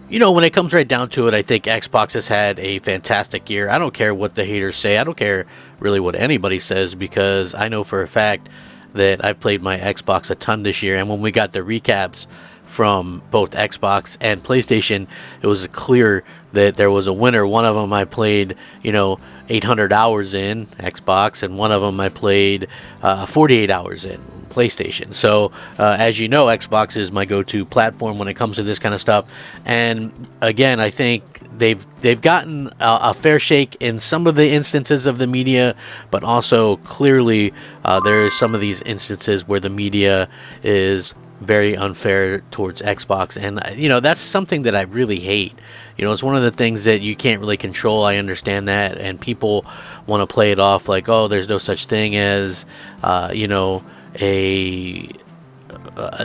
You know, when it comes right down to it, I think Xbox has had a fantastic year. I don't care what the haters say. I don't care really what anybody says, because I know for a fact that I've played my Xbox a ton this year. And when we got the recaps from both Xbox and PlayStation, it was clear that there was a winner. One of them I played, 800 hours in Xbox, and one of them I played 48 hours in PlayStation. So as you know, Xbox is my go-to platform when it comes to this kind of stuff. And again, I think they've gotten a fair shake in some of the instances of the media, but also clearly there is some of these instances where the media is very unfair towards Xbox. And that's something that I really hate. It's one of the things that you can't really control. I understand that, and people want to play it off like, oh, there's no such thing as an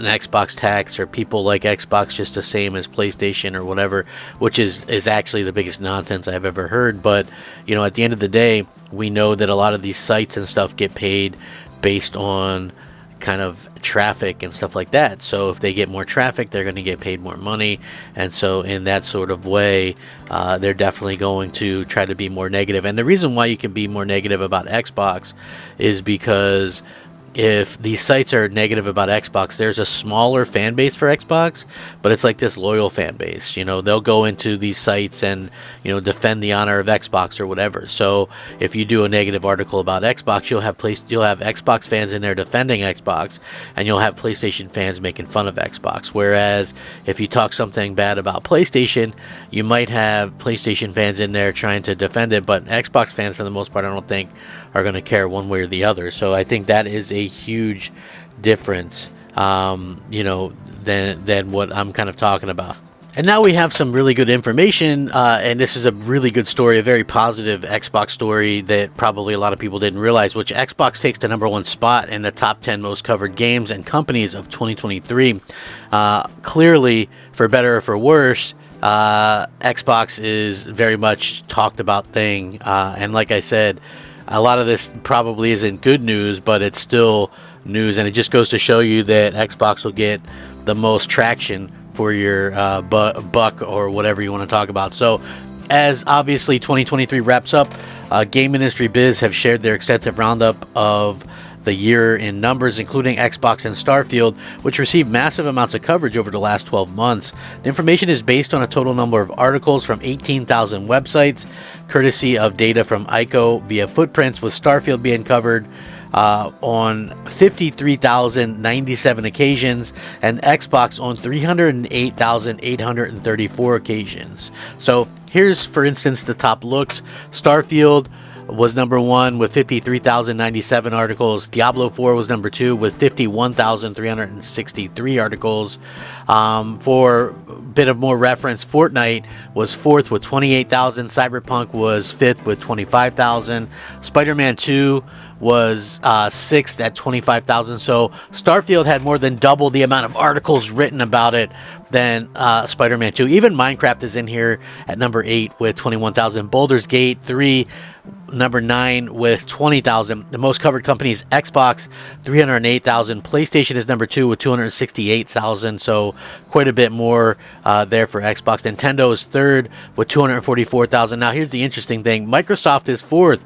Xbox tax, or people like Xbox just the same as PlayStation or whatever, which is actually the biggest nonsense I've ever heard. But at the end of the day, we know that a lot of these sites and stuff get paid based on kind of traffic and stuff like that. So if they get more traffic, they're going to get paid more money. And so in that sort of way, they're definitely going to try to be more negative. And the reason why you can be more negative about Xbox is because if these sites are negative about Xbox, there's a smaller fan base for Xbox, but it's like this loyal fan base. They'll go into these sites and defend the honor of Xbox or whatever. So if you do a negative article about Xbox, you'll have Xbox fans in there defending Xbox, and you'll have PlayStation fans making fun of Xbox. Whereas if you talk something bad about PlayStation, you might have PlayStation fans in there trying to defend it, but Xbox fans, for the most part, I don't think are going to care one way or the other. So I think that is a huge difference, than what I'm kind of talking about. And now we have some really good information, and this is a really good story, a very positive Xbox story that probably a lot of people didn't realize, which Xbox takes the #1 spot in the top 10 most covered games and companies of 2023. Clearly, for better or for worse, Xbox is very much talked about thing, and like I said, a lot of this probably isn't good news, but it's still news, and it just goes to show you that Xbox will get the most traction for your buck or whatever you want to talk about. So as obviously 2023 wraps up, Game Industry Biz have shared their extensive roundup of the year in numbers, including Xbox and Starfield, which received massive amounts of coverage over the last 12 months. The information is based on a total number of articles from 18,000 websites, courtesy of data from ICO via footprints, with Starfield being covered on 53,097 occasions and Xbox on 308,834 occasions. So here's, for instance, the top looks. Starfield was #1 with 53,097 articles. Diablo 4 was #2 with 51,363 articles. For a bit of more reference, Fortnite was 4th with 28,000. Cyberpunk was 5th with 25,000. Spider-Man 2 was 6th at 25,000. So Starfield had more than double the amount of articles written about it than Spider-Man 2. Even Minecraft is in here at #8 with 21,000. Baldur's Gate 3, #9 with 20,000. The most covered company is Xbox, 308,000. PlayStation is #2 with 268,000. So quite a bit more there for Xbox. Nintendo is 3rd with 244,000. Now here's the interesting thing. Microsoft is 4th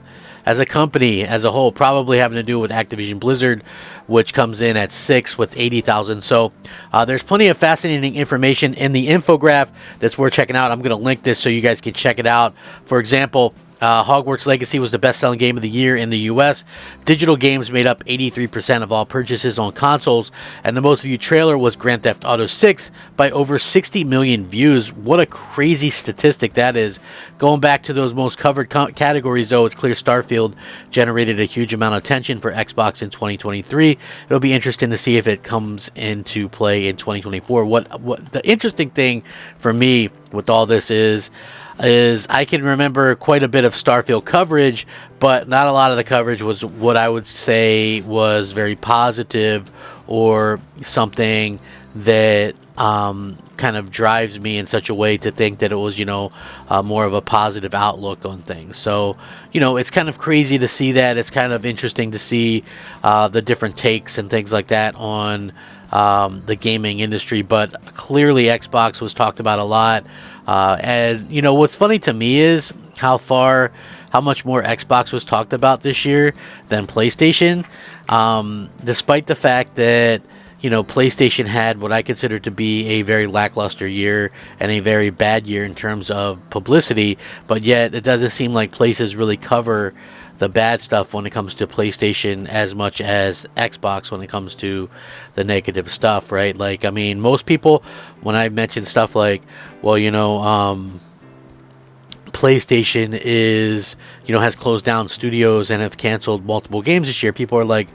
as a company as a whole, probably having to do with Activision Blizzard, which comes in at 6 with 80,000. So there's plenty of fascinating information in the infograph that's worth checking out. I'm going to link this so you guys can check it out. For example, Hogwarts Legacy was the best-selling game of the year in the U.S. Digital games made up 83% of all purchases on consoles, and the most viewed trailer was Grand Theft Auto 6 by over 60 million views. What a crazy statistic that is. Going back to those most covered categories, though, it's clear Starfield generated a huge amount of attention for Xbox in 2023. It'll be interesting to see if it comes into play in 2024. What the interesting thing for me with all this is I can remember quite a bit of Starfield coverage, but not a lot of the coverage was what I would say was very positive, or something that kind of drives me in such a way to think that it was, more of a positive outlook on things. So, it's kind of crazy to see that. It's kind of interesting to see the different takes and things like that on the gaming industry, but clearly Xbox was talked about a lot. And you know what's funny to me is how much more Xbox was talked about this year than PlayStation, despite the fact that PlayStation had what I consider to be a very lackluster year and a very bad year in terms of publicity, but yet it doesn't seem like places really cover the bad stuff when it comes to PlayStation as much as Xbox when it comes to the negative stuff, right? Like, I mean, most people, when I mention stuff like, well, PlayStation has closed down studios and have canceled multiple games this year, people are like,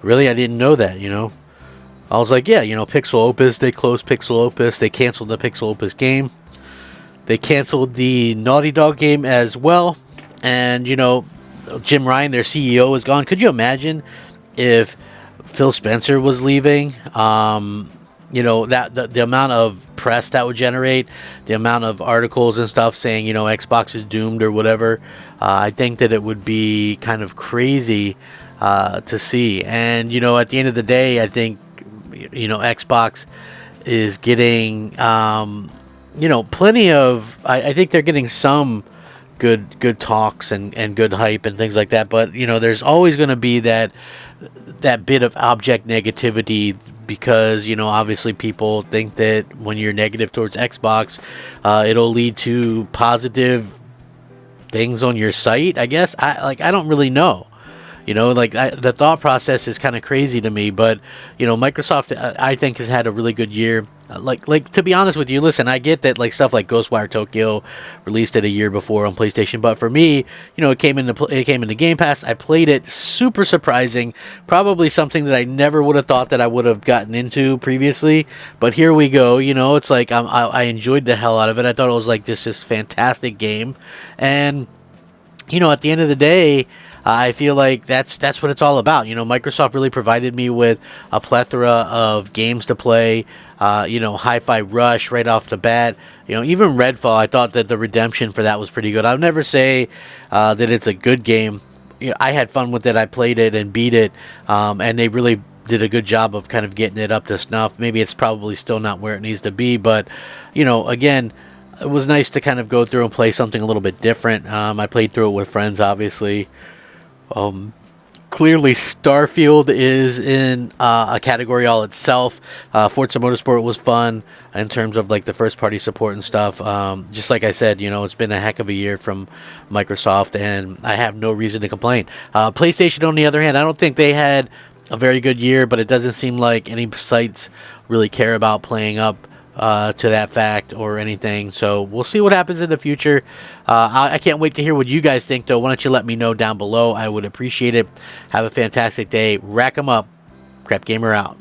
really? I didn't know that, I was like, yeah, Pixel Opus, they closed Pixel Opus, they canceled the Pixel Opus game, they canceled the Naughty Dog game as well, and, Jim Ryan, their CEO, is gone. Could you imagine if Phil Spencer was leaving? That the amount of press that would generate, the amount of articles and stuff saying, Xbox is doomed or whatever. I think that it would be kind of crazy to see. And, at the end of the day, I think, Xbox is getting, plenty of, I think they're getting some good talks and good hype and things like that, but there's always going to be that bit of object negativity, because obviously people think that when you're negative towards Xbox, it'll lead to positive things on your site, I guess. I don't really know. The thought process is kind of crazy to me, but Microsoft, I think, has had a really good year. Like to be honest with you, listen, I get that stuff like Ghostwire Tokyo released it a year before on PlayStation, but for me, it came into Game Pass. I played it, super surprising, probably something that I never would have thought that I would have gotten into previously. But here we go. It's like I enjoyed the hell out of it. I thought it was like just this fantastic game, and at the end of the day, I feel like that's what it's all about. Microsoft really provided me with a plethora of games to play. Hi-Fi Rush right off the bat. Even Redfall, I thought that the redemption for that was pretty good. I'll never say that it's a good game. I had fun with it. I played it and beat it, and they really did a good job of kind of getting it up to snuff. Maybe it's probably still not where it needs to be, but again, it was nice to kind of go through and play something a little bit different. I played through it with friends, obviously. Clearly Starfield is in a category all itself. Forza Motorsport was fun in terms of the first party support and stuff. Just like I said, it's been a heck of a year from Microsoft, and I have no reason to complain. PlayStation, on the other hand, I don't think they had a very good year, but it doesn't seem like any sites really care about playing up to that fact or anything. So we'll see what happens in the future. I can't wait to hear what you guys think, though. Why don't you let me know down below? I would appreciate it. Have a fantastic day. Rack 'em up. Crap Gamer out.